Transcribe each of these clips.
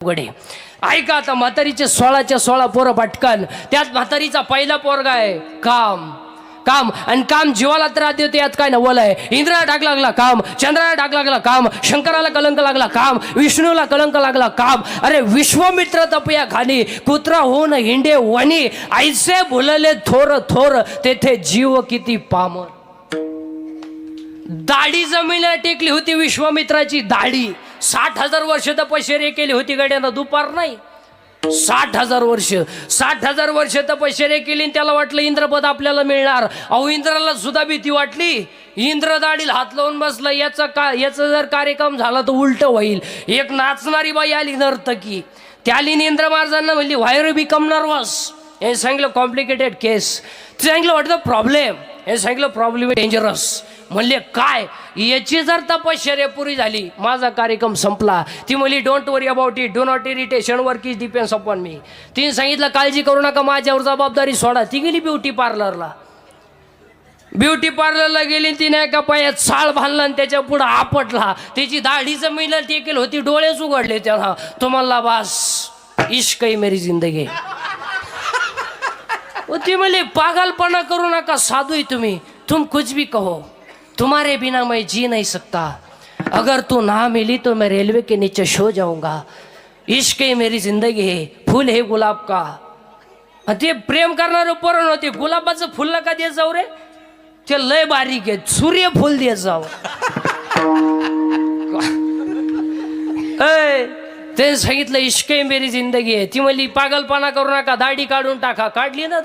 गडे ऐका आता म्हातारीचे 16च्या 16 पोरं पटकन. त्यात म्हातारीचा पहिला पोरगा आहे काम. काम आणि काम जीवाला त्रास देते यात काय नवल आहे. इंद्राला डाग लागला काम, चंद्राला डाग लागला काम, शंकराला कलंक लागला काम, विष्णूला कलंक लागला काम. अरे विश्वामित्र तपया खाली कुत्रा होऊन हिंडे वणी, ऐसे भुलले थोर थोर तेथे जीव किती पामर. दाढी जमिनीला टेकली होती विश्वामित्राची दाढी. 60,000 वर्ष तपश्चर्या केली होती गड्यानं, दुपार नाही. 60,000 वर्ष 60,000 वर्ष तपश्चर्या केली आणि त्याला वाटलं इंद्रपद आपल्याला मिळणार. अहो इंद्राला सुद्धा भीती वाटली. इंद्र दाढीला हात लावून बसला. याचा जर कार्यक्रम झाला तर उलट होईल. एक नाचणारी बाई आली नर्तकी, त्याली इंद्र महाराजांना म्हणली व्हायर बिकम नर्वस. हे सांगितलं कॉम्प्लिकेटेड केस. सांगितलं व्हॉट द प्रॉब्लेम. हे सांगितलं प्रॉब्लेम डेंजरस. म्हणले काय. याची जर तपश्चर्या पुरी झाली माझा कार्यक्रम संपला. ती म्हणली don't worry about it, do not irritation, work is depends upon मी. तिने सांगितलं काळजी करू नका, माझ्यावर जबाबदारी सोडा. ती गेली ब्युटी पार्लरला. ब्युटी पार्लरला गेली. तिने एका पायात साळ बांधला आणि त्याच्या पुढे आपटला. त्याची दाढी जमिनीला टेकेल होती, डोळेच उघडले त्याला. तो म्हणला बास इश्क है मेरी जिंदगी. ती म्हणली पागलपणा करू नका, साधू आहे तुम्ही, तुम कुछ भी कहो, तुम्हारे बिना मैं जी नहीं सकता. अगर तू ना मिली तो मैं रेलवे के नीचे सो जाऊंगा. इश्क है मेरी जिंदगी है, फूल है गुलाब का. ते प्रेम करणारे पोरं नव्हते. गुलाबाचं फुल नका देत जाऊ रे, ते लय बारीक आहे. सूर्यफूल देत जाऊ. ते सांगितलं इश्क है मेरी जिंदगी आहे. ती म्हणली पागलपणा करू नका, दाढी काढून टाका. काढली ना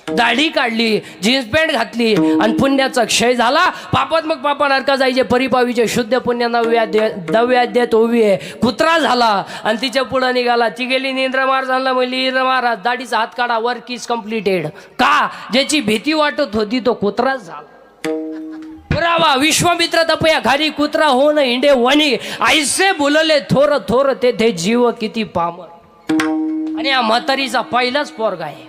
दाढी काढली, जीन्स पॅन्ट घातली आणि पुण्याचा क्षय झाला. पापात मग पापा नरका जायचे, परिपावीचे शुद्ध पुण्य दव्याद्यात उभी आहे. कुत्रा झाला आणि तिच्या पुढं निघाला. ती गेली इंद्र महाराजांना म्हणली इंद्र महाराज दाढीचा हात काढा, वर्क इज कम्प्लिटेड. का ज्याची भीती वाटत होती तो कुत्राच झाला. पुरावा विश्वामित्र तपया खाली कुत्रा होऊन हिंडे वणी, ऐसे बोलले थोर थोर तेथे जीव किती पामर. आणि या म्हातारीचा पहिलाच पोरगा आहे.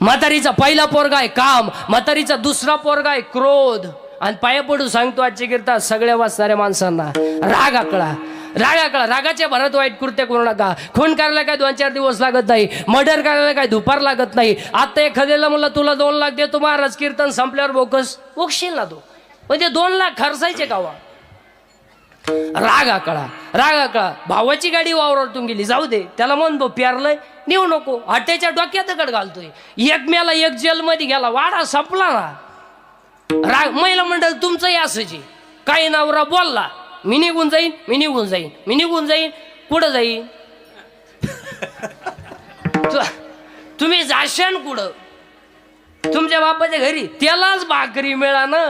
म्हातारीचा पहिला पोरगा आहे काम. म्हातारीचा दुसरा पोरगा आहे क्रोध. आणि पाया पडून सांगतो आजची कीर्ता सगळ्या वाचणाऱ्या माणसांना, राग आकळा. रागाच्या भरात वाईट कृत्य करू नका. खून करायला काय 2-4 दिवस लागत नाही. मर्डर करायला काय दुपार लागत नाही. आता एखाद्याला म्हणलं तुला 2 लाख देतो महाराज, कीर्तन संपल्यावर बोकस ओकशील ना तो. म्हणजे 2 लाख खर्चायचे कावा. राग आकळा. भावाची गाडी वावरातून गेली, जाऊ दे, त्याला म्हण भाऊ प्यारलंय, नेऊ नको. हट्ट्याच्या डोक्यात दगड घालतोय. एक मेला एक जेलमध्ये गेला, वाडा संपला ना. राग. महिला मंडळ तुमचंही असंच. काही नवरा बोलला मी निघून जाईन. कुठं जाईन तुम्ही जाशान कुठं. तुमच्या बापाच्या घरी त्यालाच भाकरी मिळा ना.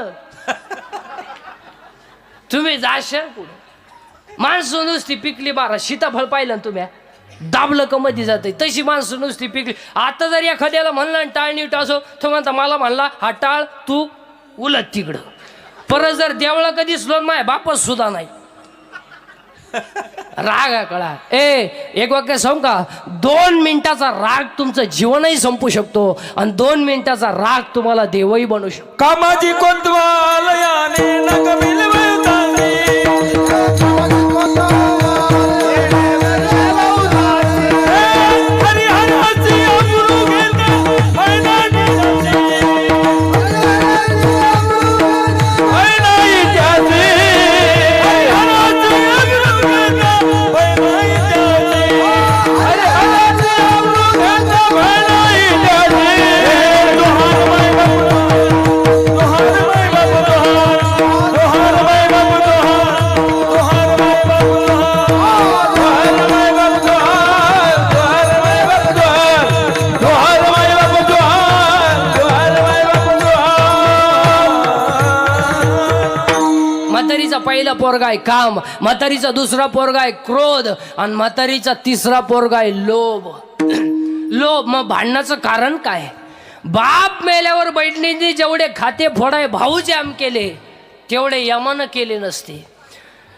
तुम्ही जाशान कुठं. माणसं नुसती पिकली बारा. सीताफळ पाहिलं ना तुम्ही, दाबलं का मध्ये जाते. तशी माणसं नुसती पिकली. आता जर एखाद्याला म्हणलं टाळ नीट असो, तो म्हणता मला म्हणला हा टाळ तू उलट तिकडं. परत जर देवळा कधी स्लोन माय बापच सुद्धा नाही. राग कळा. एक वाक्य सांगू का, 2 मिनिटाचा राग तुमचं जीवनही संपू शकतो आणि 2 मिनिटाचा राग तुम्हाला देवही बनवू शकतो. कामाची कोंतवालयाने नग मिलवताने हरिहराची अब्रू घेता पहिला पोरगा आहे काम. म्हातारीचा दुसरा पोरगा आहे क्रोध आणि म्हातारीचा तिसरा पोरगा आहे लोभ. मग भांडणाचं कारण काय. बाप मेल्यावर बहिणींनी जेवढे खाते फोडाय भाऊ जाम केले तेवढे यमानं केले नसते.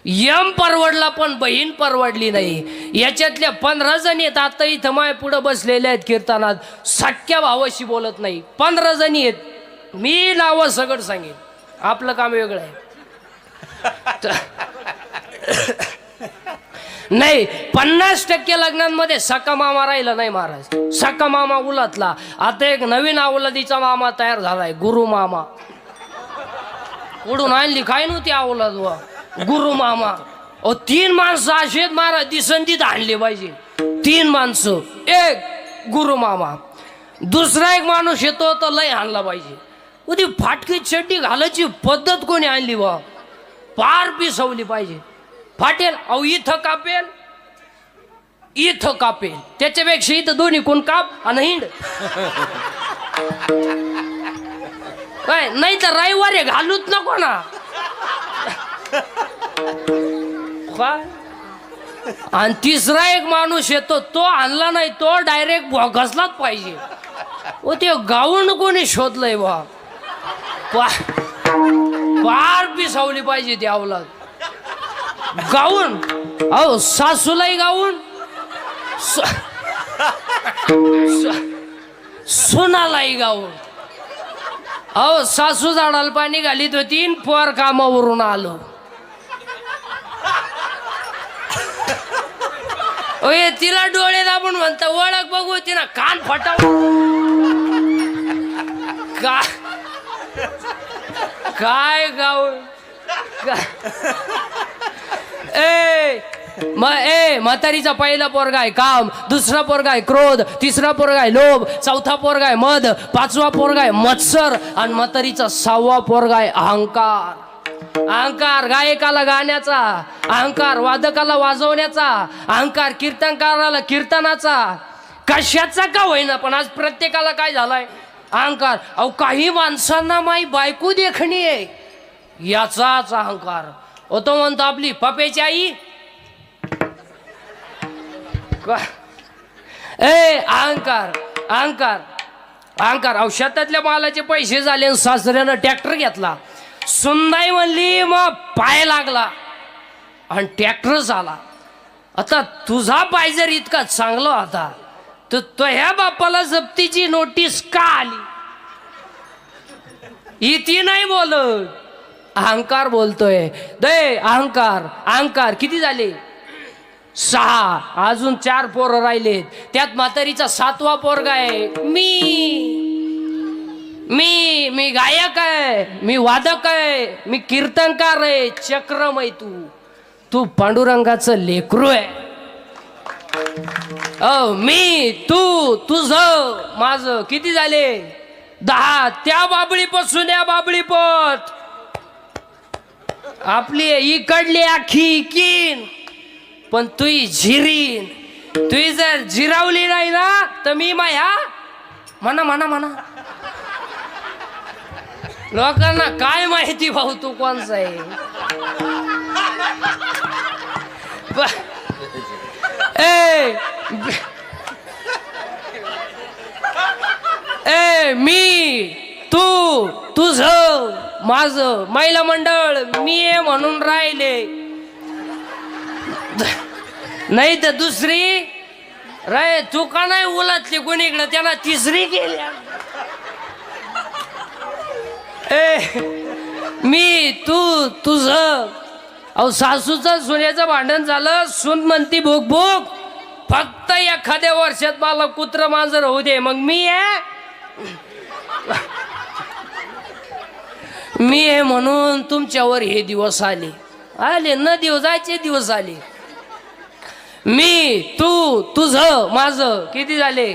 यम परवडला पण बहीण परवडली नाही. याच्यातल्या 15 जणी आहेत आता इथं माय पुढं बसलेल्या आहेत कीर्तनात, सख्या भावाशी बोलत नाही. 15 जणी आहेत. मी नावं सगळं सांगेन, आपलं काम वेगळं आहे. नाही 50% लग्नांमध्ये सका मामा राहिला नाही महाराज. सका मामा उलटला. आता एक नवीन अवलादीचा मामा तयार झालाय, गुरु मामा. कुठून आणली काय नव्हती अवलाद वा, गुरु मामा. 3 माणसं असेच महाराज दिसंतीत आणले पाहिजे. 3 माणसं, एक गुरु मामा, दुसरा एक माणूस येतो तर लय आणला पाहिजे. ती फाटकी चड्डी घालायची पद्धत कोणी आणली वा, पार पिसवली पाहिजे. फाटेल अहो, इथं कापेल इथं कापेल, त्याच्यापेक्षा इथं दोन्ही कोण काप आणि हिंड काय. नाही तर रविवारी घालूच नको ना काय. आणि तिसरा एक माणूस येतो, तो आणला नाही तो डायरेक्ट घसलाच पाहिजे. ओ ते गाऊन कोणी शोधलंय बा, पार पिसावली पाहिजे ती अवलाद. गाऊन अहो, सासूलाही गाऊन, सुनालाही गाऊन. अहो, सासू झाडाला पाणी घालीत होती, पोर कामावरून आलो. ओये, तिला डोळे दाबून म्हणता ओळख बघू, तिला कान फटाव काय गाऊन. म्हातारीचा पहिला पोरगा आहे काम, दुसरा पोरगा आहे क्रोध, तिसरा पोरगा आहे लोभ, चौथा पोरगा आहे मद, 5वा पोरगा आहे मत्सर, आणि म्हातारीचा 6वा पोरगा आहे अहंकार. अहंकार गायकाला गाण्याचा, अहंकार वादकाला वाजवण्याचा, अहंकार कीर्तनकाराला कीर्तनाचा. कशाचा का होईना पण आज प्रत्येकाला काय झालाय, अहंकार. अहो, काही माणसांना माई बायको देखणी आहे याचाच अहंकार. तो म्हणतो आपली पप्याची आई. अहंकार अहंकार अहंकार. अहो, शेतातल्या मालाचे पैसे झाले आणि सासऱ्यानं ट्रॅक्टर घेतला. सुनबाई म्हणली मग पाय लागला आणि ट्रॅक्टर झाला. आता तुझा पाय जर इतका चांगला होता तर तो ह्या बापाला जप्तीची नोटीस का आली. इथे नाही बोलत, अहंकार बोलतोय. दे अहंकार अहंकार. किती झाले, 6. अजून 4 पोरं राहिलेत. त्यात म्हातारीचा 7वा पोरगा आहे मी. मी मी गायक आहे, मी वादक आहे, मी कीर्तनकार आहे, चक्रमय. तू पांडुरंगाचं लेकरू आहे. मी तू तुझं माझं. किती झाले, 10. त्या बाबळीपासून या बाबळीपत आपली इकडली आखी कीन, पण तुही झिरीन. तुही जर जिरावली नाही ना तर मी माया म्हणा म्हणा म्हणा. लोकांना काय माहिती भाऊ तू कोणचा आहे. मी तू तुझं माझं, महिला मंडळ मी आहे म्हणून राहिले. नाही तर दुसरी रे तू का नाही उलटली कोणीकडे, त्यांना तिसरी गेल्या. मी तू तुझं. अहो, सासूचं सुनेचं भांडण झालं, सून म्हणती भूक भूक, फक्त एखाद्या वर्षात मला कुत्र मांजर होऊ दे मग मी आहे. मी आहे म्हणून तुमच्यावर हे दिवस आले न दिवस जायचे दिवस आले. मी तू तुझं माझं. किती झाले,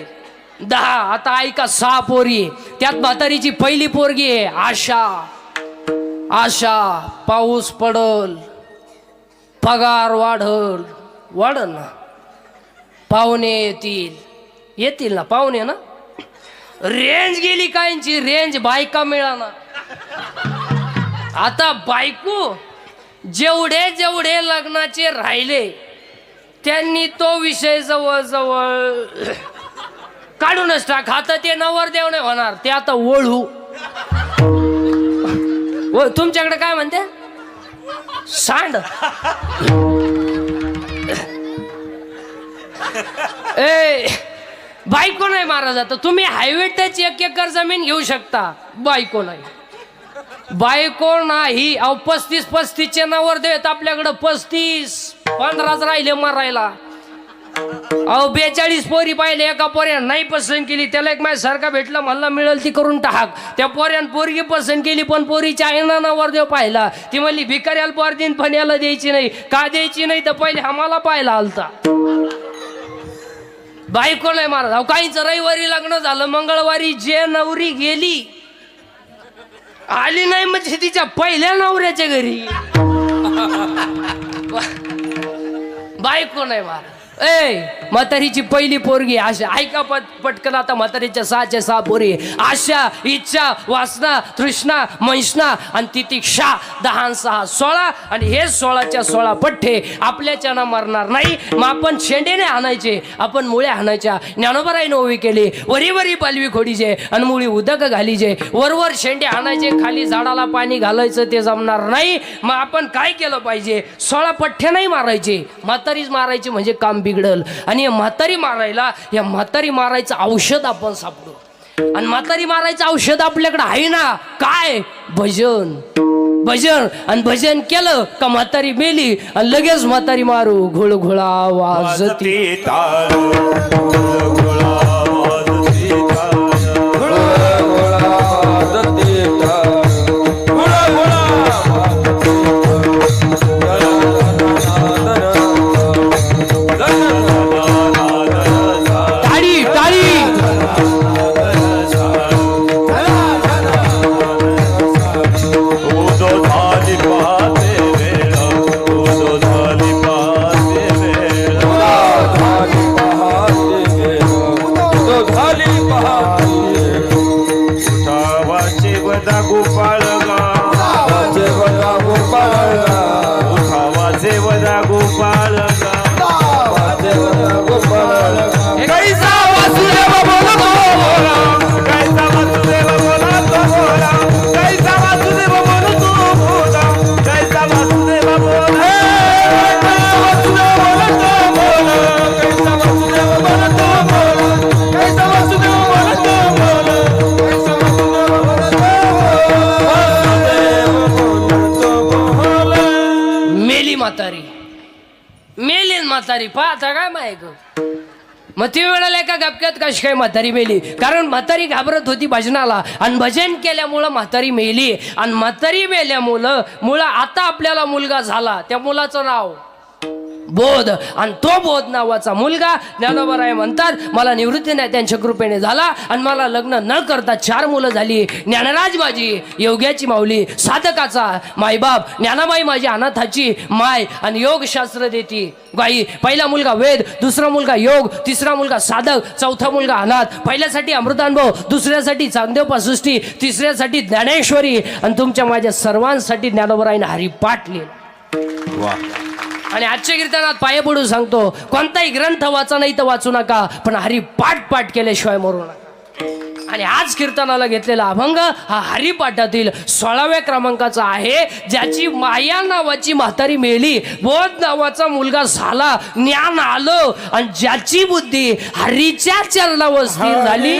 10. आता ऐका 6 पोरी. त्यात म्हातारीची पहिली पोरगी आहे आशा. आशा, पाऊस पडल, पगार वाढल ना, पाहुणे येतील ना पाहुणे ना. रेंज गेली कायची, रेंज बायका मिळाना. आता बायको जेवढे लग्नाचे राहिले त्यांनी तो विषय जवळ काढूनच टाक. आता ते नवरदेव नाही होणार, ते आता वळू. तुमच्याकडे काय म्हणते, सांड. बायको नाही मारा जातं. तुम्ही हायवे टच 1 एकर जमीन घेऊ शकता, बायको नाही. बायको नाही. अहो, 35 चे नवरदेव आहेत आपल्याकडं. 35 15च राहिले मारायला. अहो 42 पोरी पाहिले, एका पोऱ्यानं नाही पसंत केली, त्याला एक माझ्या सारखा भेटला, म्हणला मिळेल ती करून टाक. त्या पोऱ्यानं पोरगी पसंत केली, पण पोरीच्या आईनं वरदेव पाहिला. ती म्हणली भिकाऱ्याला पोर देईन पण याला द्यायची नाही. का द्यायची नाही तर पहिले आम्हाला पाहिला आलता. बायको नाही मारत. अहो काहीच रविवारी लग्न झालं, मंगळवारी जे नवरी गेली आली नाही म्हणजे तिच्या पहिल्या नवऱ्याच्या घरी बायको नाही मारत. म्हातारीची पहिली पोरगी आशा. ऐका पटकन आता म्हातारीच्या 6 पोरी: आशा, इच्छा, वासना, तृष्णा, मंषणा आणि तितिक्षा. 10 आणि 6 16. आणि हे 16च्या 16 पठ्ठे आपल्याच्यानं मरणार नाही. मग आपण शेंडेने हाणायचे, आपण मुळे हाणायच्या. ज्ञानोबाराईनं ओवी केली: वरी वरी पालवी खोडीचे आणि मुळी उदक घालीचे. वरवर शेंडे हाणायचे, खाली झाडाला पाणी घालायचं, ते जमणार नाही. मग आपण काय केलं पाहिजे? 16 पठ्ठे नाही मारायचे, म्हातारीच मारायची, म्हणजे काम बिघडल. आणि या म्हातारी मारायचं औषध आपण सापडू. आणि म्हातारी मारायचं औषध आपल्याकडे आहे ना. काय? भजन. आणि भजन केलं का म्हातारी मेली आणि लगेच म्हातारी मारू. घोळघोळा वाजती म्हातारी पाहता काय माहिती. मग ती वेळेला एका गपक्यात कशी काय म्हातारी मेली? कारण म्हातारी घाबरत होती भजनाला, आणि भजन केल्यामुळं म्हातारी मेली. आणि म्हातारी मेल्यामुळं आता आपल्याला मुलगा झाला. त्या मुलाचं नाव बोध. आणि तो बोध नावाचा मुलगा ज्ञानोबाराय म्हणतात मला निवृत्ती नाही त्यांच्या कृपेने झाला. आणि मला लग्न न करता 4 मुलं झाली. ज्ञानराज माझी योग्याची माऊली, साधकाचा मायबाप, ज्ञानाबाई माझी अनाथाची माय आणि योगशास्त्र देती गाई. पहिला मुलगा वेद, दुसरा मुलगा योग, तिसरा मुलगा साधक, चौथा मुलगा अनाथ. पहिल्यासाठी अमृतानुभव, दुसऱ्यासाठी चांगदेव पासुष्टी, तिसऱ्यासाठी ज्ञानेश्वरी, आणि तुमच्या माझ्या सर्वांसाठी ज्ञानोबारायनं हरिपाठ लिहिला. आणि आजच्या कीर्तनात पाय पडून सांगतो, कोणताही ग्रंथ वाचा नाही तर वाचू नका, पण हरिपाठ केल्याशिवाय मरू नका. आणि आज कीर्तनाला घेतलेला अभंग हा हरिपाठातील 16व्या क्रमांकाचा आहे. ज्याची माया नावाची म्हातारी मेली, बोध नावाचा मुलगा झाला, ज्ञान आलं, आणि ज्याची बुद्धी हरीच्या चरणावर स्थिर झाली.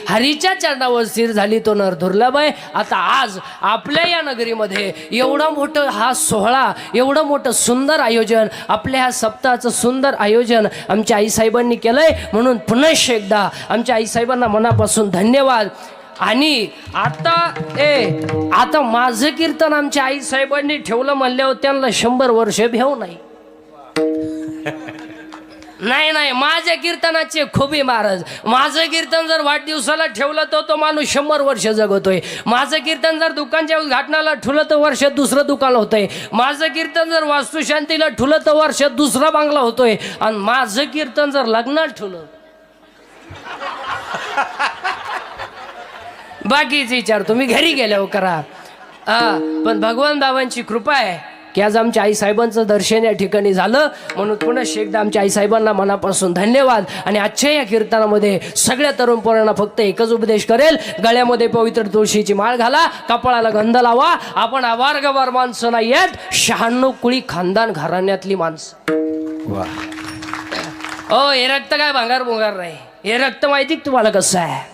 हरीच्या चरणावर स्थिर झाली तो नर दुर्लभ आहे. आता आज आपल्या या नगरीमध्ये एवढं मोठं हा सोहळा, एवढं मोठं सुंदर आयोजन, आपल्या ह्या सप्ताहाचं सुंदर आयोजन आमच्या आईसाहेबांनी केलंय. म्हणून पुन्हा एकदा आमच्या आईसाहेबांना मनापासून धन्यवाद. आणि आता माझं कीर्तन आमच्या आईसाहेबांनी ठेवलं म्हणल्यावर त्यांना 100 वर्ष भेव नाही. नाही, माझ्या कीर्तनाचे खुबी महाराज, माझं कीर्तन जर वाढदिवसाला ठेवलं तर तो माणूस 100 वर्ष जगतोय. माझं कीर्तन जर दुकानच्या उद्घाटनाला ठेवलं तर वर्षात दुसरं दुकान होतंय. माझं कीर्तन जर वास्तुशांतीला ठेवलं तर वर्षात दुसरा बांगला होतोय. आणि माझं कीर्तन जर लग्नात ठेवलं बाकीचे विचार तुम्ही घरी गेल्यावर करा. पण भगवान बाबांची कृपा आहे की आज आमच्या आईसाहेबांचं दर्शन या ठिकाणी झालं. म्हणून पुन्हा एकदा आमच्या आईसाहेबांना मनापासून धन्यवाद. आणि आजच्या या कीर्तनामध्ये सगळ्या तरुण पोरांना फक्त एकच उपदेश करेल, गळ्यामध्ये पवित्र तुळशीची माळ घाला, कपाळाला गंध लावा. आपण आवारगवार माणसं नाही आहेत, 96 कुळी खानदान घराण्यातली माणसं. हो, हे रक्त काय भांगार भोंगार नाही. हे रक्त माहिती तुम्हाला कसं आहे.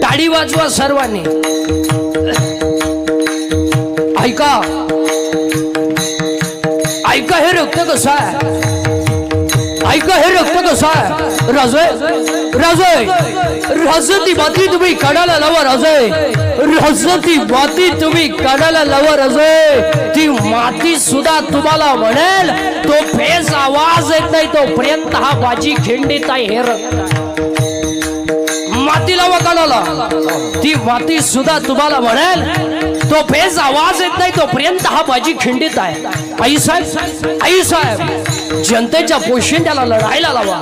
टाळी वाजवा सर्वांनी. ऐका हे रक्त कसं आहे. ऐका हे रक्त कसं आहे. राजती माती तुम्ही काढायला लावा. राजती माती तुम्ही काढायला लावा. ती माती सुद्धा तुम्हाला म्हणेल तो फेस आवाज येत नाही तोपर्यंत हा बाजी खिंडीत आहे. हे रक्त माती लावा कानाला. ती माती सुद्धा तुम्हाला म्हणेल तो फेस आवाज येत नाही तोपर्यंत हा बाजी खिंडीत आहे. आईसाहेब जनतेच्या पोशिंद्याला लढायला लावा.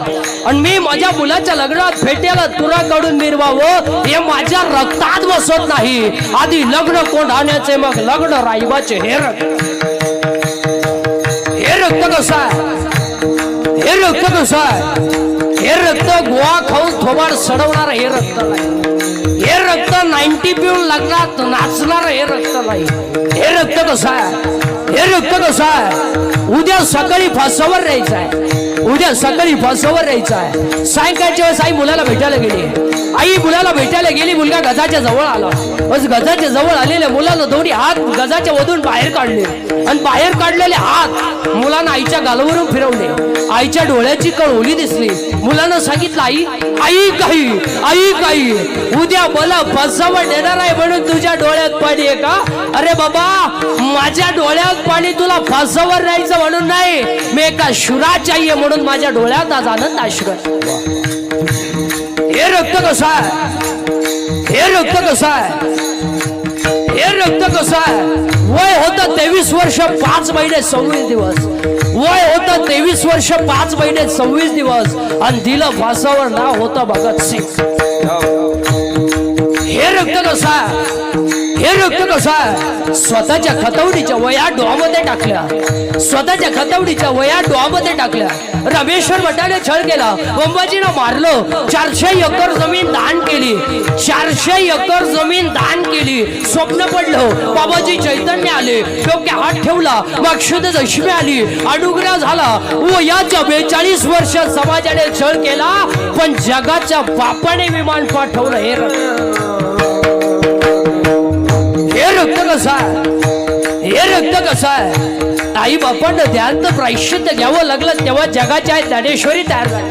आणि मी माझ्या मुलाच्या लग्नात फेट्याला तुरा काढून मिरवावं हे माझ्या रक्तात बसत नाही. आधी लग्न कोंढाण्याचे मग लग्न राईबाचे. हे रक्त कसं आहे. हे रक्त कसं आहे. हे रक्त गोवा खाऊन थोबाड सडवणार हे रक्त नाही. हे रक्त 90 पिऊन लग्नात नाचणार हे रक्त नाही. हे रक्त कसं आहे. हे रक्त कसं आहे. उद्या सकाळी फासावर राहायचं आहे. उद्या सकाळी फासावर राहायचं आहे. सायंकाळच्या वेळेस आई मुलाला भेटायला गेली. आई मुलाला भेटायला गेली. मुलगा गजाच्या जवळ आला. बस गजाच्या जवळ आलेल्या मुलानं दोन्ही हात गजाच्या मधून बाहेर काढले. आणि बाहेर काढलेले हात मुलानं आईच्या गालावरून फिरवले. आईच्या डोळ्याची कळ ओली दिसली. मुलानं सांगितलं, आई काही उद्या मला फासावर देणार आहे म्हणून तुझ्या डोळ्यात पाणी आहे का. अरे बाबा, माझ्या डोळ्यात पाणी तुला फासावर राहायचं म्हणून नाही, मी एका शुराची आई आहे म्हणून माझ्या डोळ्यात आज आनंद आश्रय. हे रक्त कसं आहे. हे रक्त कसं आहे. हे रक्त कसं आहे. वय होतं 23 वर्ष 5 महिने 26 दिवस. वय होतं 23 वर्ष 5 महिने 26 दिवस. आणि दिलं फासावर नाव होतं भगतसिंग. हे रक्त कसं आहे. हे रक्त कसं आहे. स्वतःच्या खतवडीच्या वया डोहामध्ये टाकल्या. स्वतःच्या खतवडीच्या वया डोहामध्ये टाकल्या. रामेश्वर भटाने छळ केला. अंबाजीनं मारलं. 400 एकर जमीन दान केली. 400 एकर जमीन दान केली. स्वप्न पडलं. बाबाजी चैतन्य आले. डोक्यात हात ठेवला. माक्षुद दशमी आली. अनुग्रह झाला. वयाच्या 42 वर्ष समाजाने छळ केला, पण जगाच्या बापाने विमान पाठवलं. हे रक्त कसं आहे. हे रक्त कसं आहे. आई बापांना ध्यान प्रायश्चित्त घ्यावं लागलं तेव्हा जगाच्या ज्ञानेश्वरी तयार झाली.